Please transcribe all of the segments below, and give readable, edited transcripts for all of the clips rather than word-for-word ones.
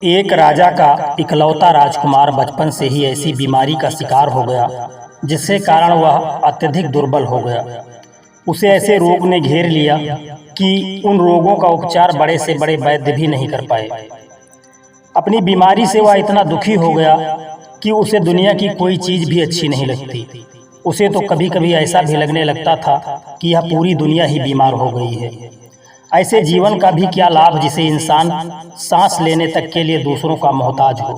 एक राजा का इकलौता राजकुमार बचपन से ही ऐसी बीमारी का शिकार हो गया जिसके कारण वह अत्यधिक दुर्बल हो गया। उसे ऐसे रोग ने घेर लिया कि उन रोगों का उपचार बड़े से बड़े वैद्य भी नहीं कर पाए। अपनी बीमारी से वह इतना दुखी हो गया कि उसे दुनिया की कोई चीज भी अच्छी नहीं लगती। उसे तो कभी कभी ऐसा भी लगने लगता था कि यह पूरी दुनिया ही बीमार हो गई है। ऐसे जीवन का भी क्या लाभ जिसे इंसान सांस लेने तक के लिए दूसरों का मोहताज हो।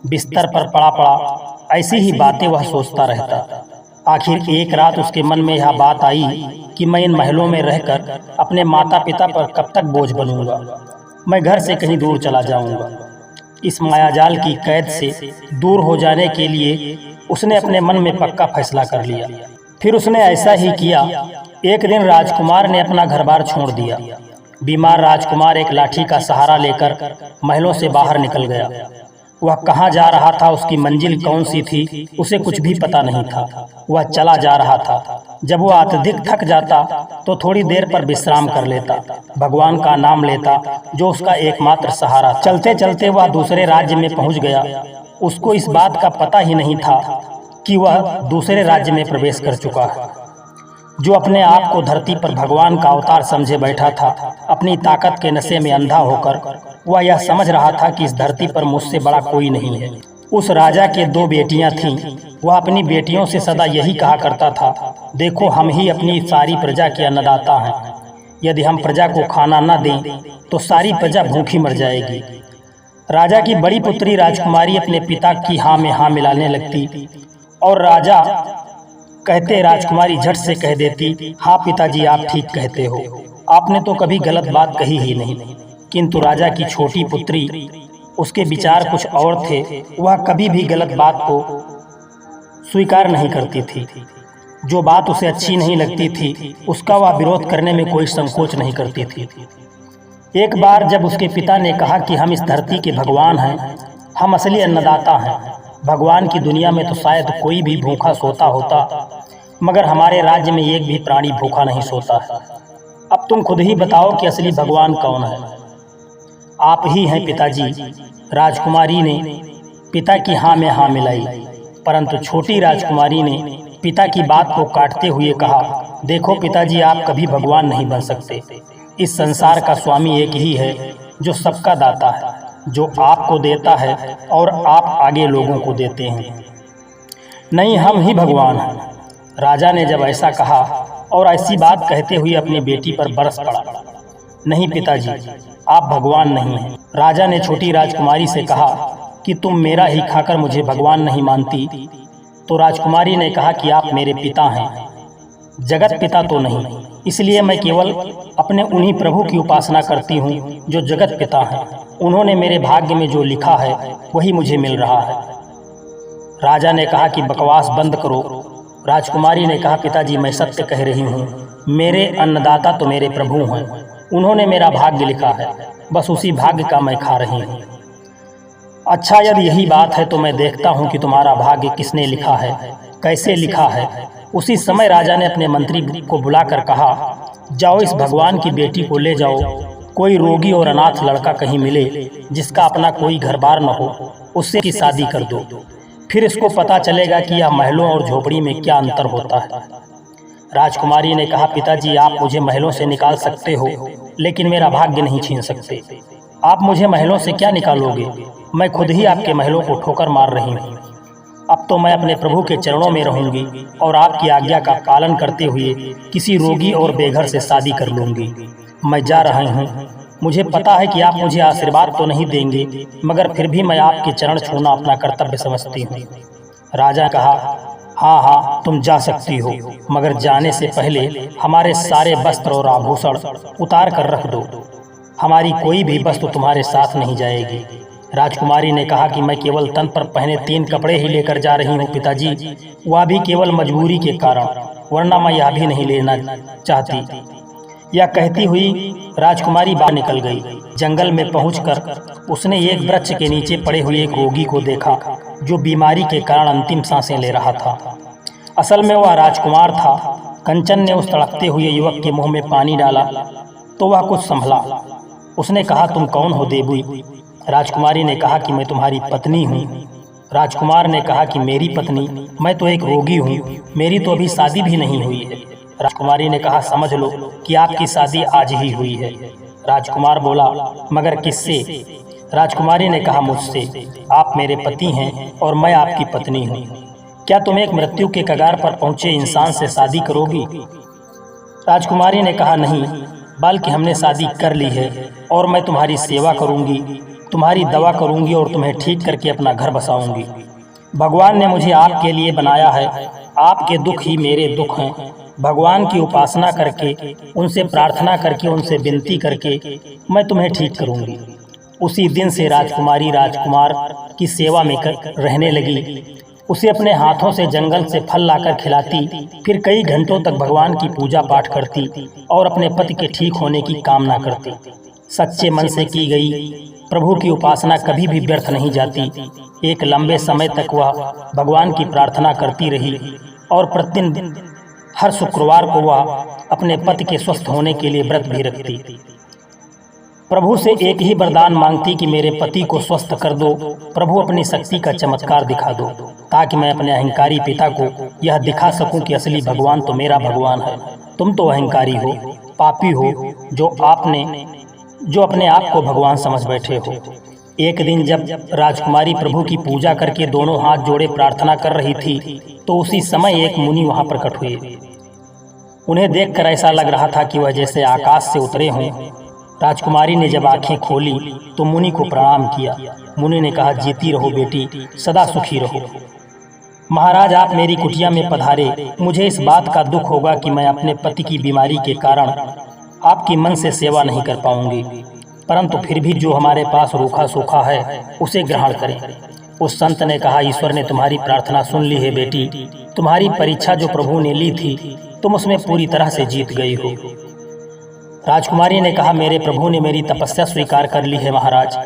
बिस्तर पर पड़ा पड़ा ऐसी ही बातें वह सोचता रहता। आखिर एक रात उसके मन में यह बात आई कि मैं इन महलों में रहकर अपने माता पिता पर कब तक बोझ बनूंगा। मैं घर से कहीं दूर चला जाऊंगा। इस मायाजाल की कैद से दूर हो जाने के लिए उसने अपने मन में पक्का फैसला कर लिया। फिर उसने ऐसा ही किया। एक दिन राजकुमार ने अपना घर बार छोड़ दिया। बीमार राजकुमार एक लाठी का सहारा लेकर महलों से बाहर निकल गया। वह कहाँ जा रहा था, उसकी मंजिल कौन सी थी, उसे कुछ भी पता नहीं था। वह चला जा रहा था। जब वह अत्यधिक थक जाता तो थोड़ी देर पर विश्राम कर लेता, भगवान का नाम लेता जो उसका एकमात्र सहारा था। चलते चलते वह दूसरे राज्य में पहुंच गया। उसको इस बात का पता ही नहीं था कि वह दूसरे राज्य में प्रवेश कर चुका है। जो अपने आप को धरती पर भगवान का अवतार समझे बैठा था, अपनी ताकत के नशे में अंधा होकर वह यह समझ रहा था कि इस धरती पर मुझसे बड़ा कोई नहीं है। उस राजा के 2 बेटियां थीं। वह अपनी बेटियों से सदा यही कहा करता था, देखो हम ही अपनी सारी प्रजा के अन्नदाता हैं। यदि हम प्रजा को खाना न दें तो सारी प्रजा भूखी मर जाएगी। राजा की बड़ी पुत्री राजकुमारी अपने पिता की हाँ में हाँ मिलाने लगती और राजा कहते राजकुमारी झट से कह देती, हाँ पिताजी आप ठीक कहते हो, आपने तो कभी गलत बात कही ही नहीं। किंतु राजा की छोटी पुत्री, उसके विचार कुछ और थे। वह कभी भी गलत बात को स्वीकार नहीं करती थी। जो बात उसे अच्छी नहीं लगती थी उसका वह विरोध करने में कोई संकोच नहीं करती थी। एक बार जब उसके पिता ने कहा कि हम इस धरती के भगवान हैं, हम असली अन्नदाता हैं, भगवान की दुनिया में तो शायद कोई भी भूखा सोता होता, मगर हमारे राज्य में एक भी प्राणी भूखा नहीं सोता है। अब तुम खुद ही बताओ कि असली भगवान कौन है। आप ही हैं पिताजी। राजकुमारी ने पिता की हाँ में हाँ मिलाई, परंतु छोटी राजकुमारी ने पिता की बात को काटते हुए कहा, देखो पिताजी आप कभी भगवान नहीं बन सकते। इस संसार का स्वामी एक ही है जो सबका दाता है, जो आपको देता है और आप आगे लोगों को देते हैं। नहीं, हम ही भगवान हैं। राजा ने जब ऐसा कहा और ऐसी बात कहते हुए अपनी बेटी पर बरस पड़ा। नहीं पिताजी, आप भगवान नहीं हैं। राजा ने छोटी राजकुमारी से कहा कि तुम मेरा ही खाकर मुझे भगवान नहीं मानती। तो राजकुमारी ने कहा कि आप मेरे पिता हैं, जगत पिता तो नहीं, इसलिए मैं केवल अपने उन्हीं प्रभु की उपासना करती हूँ जो जगत पिता हैं। उन्होंने मेरे भाग्य में जो लिखा है वही मुझे मिल रहा है। राजा ने कहा कि बकवास बंद करो। राजकुमारी ने कहा, पिताजी मैं सत्य कह रही हूँ, मेरे अन्नदाता तो मेरे प्रभु हैं। उन्होंने मेरा भाग्य लिखा है, बस उसी भाग्य का मैं खा रही हूँ। अच्छा, यदि यही बात है तो मैं देखता हूँ कि तुम्हारा भाग्य किसने लिखा है, कैसे लिखा है। उसी समय राजा ने अपने मंत्री को बुलाकर कहा, जाओ इस भगवान की बेटी को ले जाओ। कोई रोगी और अनाथ लड़का कहीं मिले जिसका अपना कोई घर बार न हो, उससे की शादी कर दो। फिर इसको पता चलेगा कि यह महलों और झोपड़ी में क्या अंतर होता है। राजकुमारी ने कहा, पिताजी आप मुझे महलों से निकाल सकते हो, लेकिन मेरा भाग्य नहीं छीन सकते। आप मुझे महलों से क्या निकालोगे? मैं खुद ही आपके महलों को ठोकर मार रही हूँ। अब तो मैं अपने प्रभु के चरणों में रहूंगी और आपकी आज्ञा का पालन करते हुए किसी रोगी और बेघर से शादी कर लूंगी। मैं जा रही हूँ। मुझे पता है कि आप मुझे आशीर्वाद तो नहीं देंगे, मगर फिर भी मैं आपके चरण छूना अपना कर्तव्य समझती हूँ। राजा कहा, हाँ हाँ तुम जा सकती हो, मगर जाने से पहले हमारे सारे वस्त्र और आभूषण उतार कर रख दो। हमारी कोई भी वस्तु तुम्हारे साथ नहीं जाएगी। राजकुमारी ने कहा कि मैं केवल तन पर पहने 3 कपड़े ही लेकर जा रही हूँ पिताजी, वह भी केवल मजबूरी के कारण, वरना मैं यह भी नहीं लेना चाहती। यह कहती हुई राजकुमारी बाहर निकल गई। जंगल में पहुंचकर उसने एक वृक्ष के नीचे पड़े हुए एक रोगी को देखा जो बीमारी के कारण अंतिम सांसें ले रहा था। असल में वह राजकुमार था। कंचन ने उस तड़पते हुए युवक के मुंह में पानी डाला तो वह कुछ संभला। उसने कहा, तुम कौन हो देवी? राजकुमारी ने कहा कि मैं तुम्हारी पत्नी हूँ। राजकुमार ने कहा कि मेरी पत्नी, मैं तो एक रोगी हूँ, मेरी तो अभी शादी भी नहीं हुई है। राजकुमारी ने कहा समझ लो कि आपकी शादी आज ही हुई है। राजकुमार बोला मगर किससे? राजकुमारी ने कहा मुझसे। आप मेरे पति हैं और मैं आपकी पत्नी हूँ। क्या तुम एक मृत्यु के कगार पर पहुँचे इंसान से शादी करोगी? राजकुमारी ने कहा नहीं, बल्कि हमने शादी कर ली है और मैं तुम्हारी सेवा करूँगी, तुम्हारी दवा करूँगी और तुम्हें ठीक करके अपना घर बसाऊँगी। भगवान ने मुझे आपके लिए बनाया है, आपके दुख ही मेरे दुख हैं। भगवान की उपासना करके, उनसे प्रार्थना करके, उनसे विनती करके मैं तुम्हें ठीक करूँगी। उसी दिन से राजकुमारी राजकुमार की सेवा में रहने लगी। उसे अपने हाथों से जंगल से फल लाकर खिलाती, फिर कई घंटों तक भगवान की पूजा पाठ करती और अपने पति के ठीक होने की कामना करती। सच्चे मन से की गई प्रभु की उपासना कभी भी व्यर्थ नहीं जाती। एक लंबे समय तक वह भगवान की प्रार्थना करती रही और प्रतिदिन हर शुक्रवार को वह अपने पति के स्वस्थ होने के लिए व्रत भी रखती। प्रभु से एक ही वरदान मांगती कि मेरे पति को स्वस्थ कर दो। प्रभु अपनी शक्ति का चमत्कार दिखा दो ताकि मैं अपने अहंकारी पिता को यह दिखा सकूं कि असली भगवान तो मेरा भगवान है। तुम तो अहंकारी हो, पापी हो, जो अपने आप को भगवान समझ बैठे हो। एक दिन जब राजकुमारी प्रभु की पूजा करके दोनों हाथ जोड़े प्रार्थना कर रही थी तो उसी समय एक मुनि वहां प्रकट हुए। उन्हें देखकर ऐसा लग रहा था कि वह जैसे आकाश से उतरे हों। राजकुमारी ने जब आंखें खोली तो मुनि को प्रणाम किया। मुनि ने कहा जीती रहो बेटी, सदा सुखी रहो। महाराज आप मेरी कुटिया में पधारे। मुझे इस बात का दुख होगा कि मैं अपने पति की बीमारी के कारण आपकी मन से सेवा नहीं कर पाऊंगी, परंतु फिर भी जो हमारे पास रूखा सूखा है उसे ग्रहण करें। उस संत ने कहा ईश्वर ने तुम्हारी प्रार्थना सुन ली है बेटी। तुम्हारी परीक्षा जो प्रभु ने ली थी तुम उसमें पूरी तरह से जीत गई हो। राजकुमारी ने कहा मेरे प्रभु ने मेरी तपस्या स्वीकार कर ली है महाराज।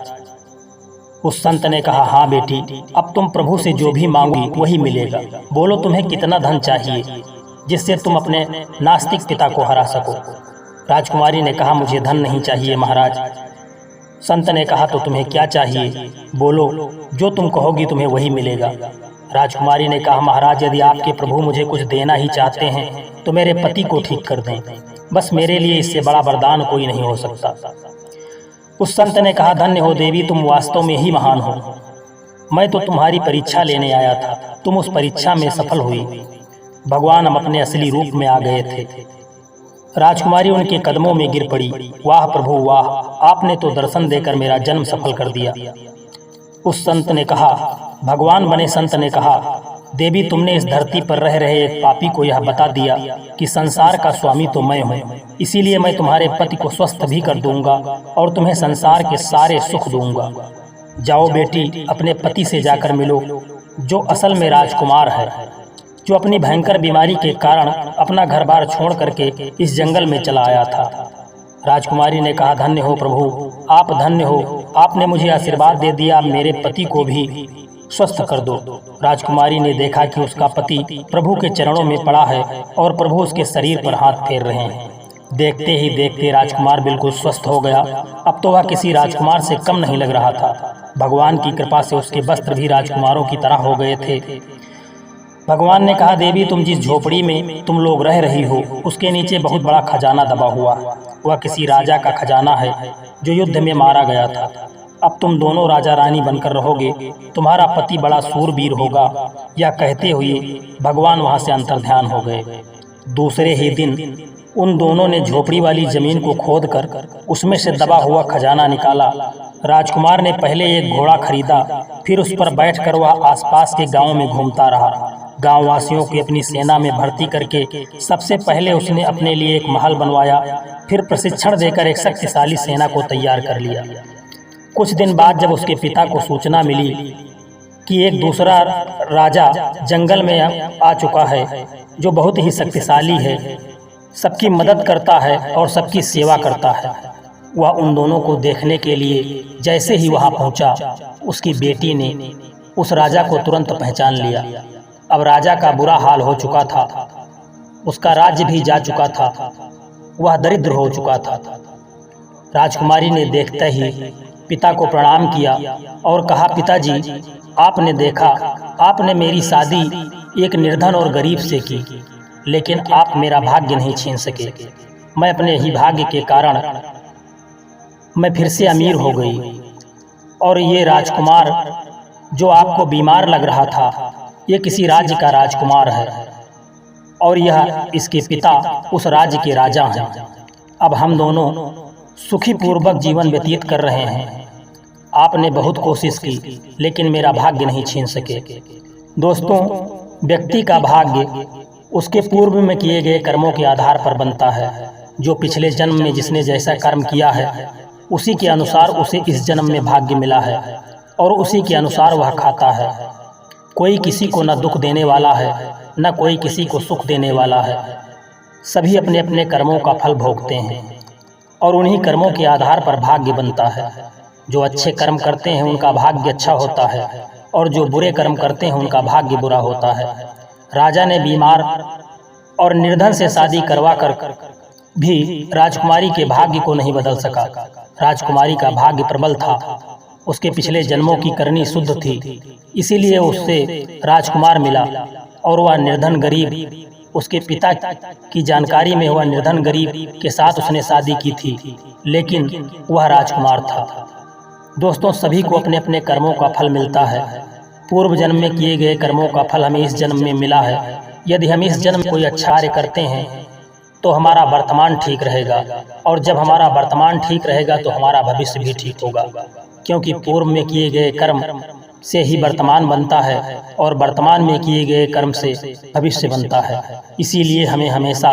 उस संत ने कहा हाँ बेटी, अब तुम प्रभु से जो भी मांगोगी वही मिलेगा। बोलो तुम्हें कितना धन चाहिए जिससे तुम अपने नास्तिक पिता को हरा सको। राजकुमारी ने कहा मुझे धन नहीं चाहिए महाराज। संत ने कहा तो तुम्हें क्या चाहिए? बोलो, जो तुम कहोगी तुम्हें वही मिलेगा। राजकुमारी ने कहा महाराज यदि आपके प्रभु मुझे कुछ देना ही चाहते हैं तो मेरे पति को ठीक कर दें, बस मेरे लिए इससे बड़ा वरदान कोई नहीं हो सकता। उस संत ने कहा धन्य हो देवी, तुम वास्तव में ही महान हो। मैं तो तुम्हारी परीक्षा लेने आया था, तुम उस परीक्षा में सफल हुई। भगवान हम अपने असली रूप में आ गए थे। राजकुमारी उनके कदमों में गिर पड़ी। वाह प्रभु वाह, आपने तो दर्शन देकर मेरा जन्म सफल कर दिया। उस संत ने कहा, भगवान बने संत ने कहा देवी तुमने इस धरती पर रह रहे एक पापी को यह बता दिया कि संसार का स्वामी तो मैं हूँ, इसीलिए मैं तुम्हारे पति को स्वस्थ भी कर दूंगा और तुम्हें संसार के सारे सुख दूंगा। जाओ बेटी, अपने पति से जाकर मिलो जो असल में राजकुमार है, जो अपनी भयंकर बीमारी के कारण अपना घर बार छोड़ करके इस जंगल में चला आया था। राजकुमारी ने कहा धन्य हो प्रभु, आप धन्य हो, आपने मुझे आशीर्वाद दे दिया, मेरे पति को भी स्वस्थ कर दो। राजकुमारी ने देखा कि उसका पति प्रभु के चरणों में पड़ा है और प्रभु उसके शरीर पर हाथ फेर रहे हैं। देखते ही देखते राजकुमार बिल्कुल स्वस्थ हो गया। अब तो वह किसी राजकुमार से कम नहीं लग रहा था। भगवान की कृपा से उसके वस्त्र भी राजकुमारों की तरह हो गए थे। भगवान ने कहा देवी तुम जिस झोपड़ी में तुम लोग रह रही हो उसके नीचे बहुत बड़ा खजाना दबा हुआ। वह किसी राजा का खजाना है जो युद्ध में मारा गया था। अब तुम दोनों राजा रानी बनकर रहोगे, तुम्हारा पति बड़ा सूरवीर होगा। यह कहते हुए भगवान वहां से अंतर्ध्यान हो गए। दूसरे ही दिन उन दोनों ने झोपड़ी वाली जमीन को खोदकर उसमें से दबा हुआ खजाना निकाला। राजकुमार ने पहले एक घोड़ा खरीदा, फिर उस पर बैठकर वह आसपास के गांव में घूमता रहा। गांव वासियों को अपनी सेना में भर्ती करके सबसे पहले उसने अपने लिए एक महल बनवाया, फिर प्रशिक्षण देकर एक शक्तिशाली सेना को तैयार कर लिया। कुछ दिन बाद जब उसके पिता को सूचना मिली कि एक दूसरा राजा जंगल में आ चुका है जो बहुत ही शक्तिशाली है, सबकी मदद करता है और सबकी सेवा करता है, वह उन दोनों को देखने के लिए जैसे ही वहां पहुंचा, उसकी बेटी ने उस राजा को तुरंत पहचान लिया। अब राजा का बुरा हाल हो चुका था, उसका राज्य भी जा चुका था, वह दरिद्र हो चुका था। राजकुमारी ने देखते ही पिता को प्रणाम किया और कहा, पिताजी, आपने देखा, आपने मेरी शादी एक निर्धन और गरीब से की, लेकिन आप मेरा भाग्य नहीं छीन सके। मैं अपने ही भाग्य के कारण मैं फिर से अमीर हो गई, और ये राजकुमार जो आपको बीमार लग रहा था, ये किसी राज्य का राजकुमार है, और यह इसके पिता उस राज्य के राजा हैं। अब हम दोनों सुखी पूर्वक जीवन व्यतीत कर रहे हैं। आपने बहुत कोशिश की, लेकिन मेरा भाग्य नहीं छीन सके। दोस्तों, व्यक्ति का भाग्य उसके पूर्व में किए गए कर्मों के आधार पर बनता है। जो पिछले जन्म में जिसने जैसा कर्म किया है, उसी के अनुसार उसे इस जन्म में भाग्य मिला है, और उसी के अनुसार वह खाता है। कोई किसी को न दुख देने वाला है, न कोई किसी को सुख देने वाला है। सभी अपने अपने कर्मों का फल भोगते हैं, और उन्हीं कर्मों के आधार पर भाग्य बनता है। जो अच्छे कर्म करते हैं उनका भाग्य अच्छा होता है, और जो बुरे कर्म करते हैं उनका भाग्य बुरा होता है। राजा ने बीमार और निर्धन से शादी करवा कर भी राजकुमारी के भाग्य को नहीं बदल सका। राजकुमारी का भाग्य प्रबल था, उसके पिछले जन्मों की करनी शुद्ध थी, इसीलिए उससे राजकुमार मिला। और वह निर्धन गरीब, उसके पिता की जानकारी में वह निर्धन गरीब के साथ उसने शादी की थी, लेकिन वह राजकुमार था। दोस्तों, सभी को अपने अपने कर्मों का फल मिलता है। पूर्व जन्म में किए गए कर्मों का फल हमें इस जन्म में मिला है। यदि हम इस जन्म कोई अच्छा कार्य करते हैं तो हमारा वर्तमान ठीक रहेगा, और जब हमारा वर्तमान ठीक रहेगा तो हमारा भविष्य भी ठीक होगा, क्योंकि पूर्व में किए गए कर्म से ही वर्तमान बनता है, और वर्तमान में किए गए कर्म से भविष्य बनता है। इसीलिए हमें हमेशा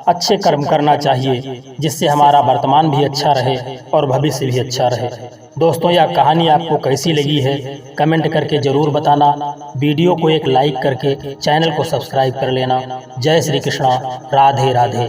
अच्छे कर्म करना चाहिए, जिससे हमारा वर्तमान भी अच्छा रहे और भविष्य भी अच्छा रहे। दोस्तों, यह कहानी आपको कैसी लगी है कमेंट करके ज़रूर बताना। वीडियो को एक लाइक करके चैनल को सब्सक्राइब कर लेना। जय श्री कृष्णा। राधे राधे।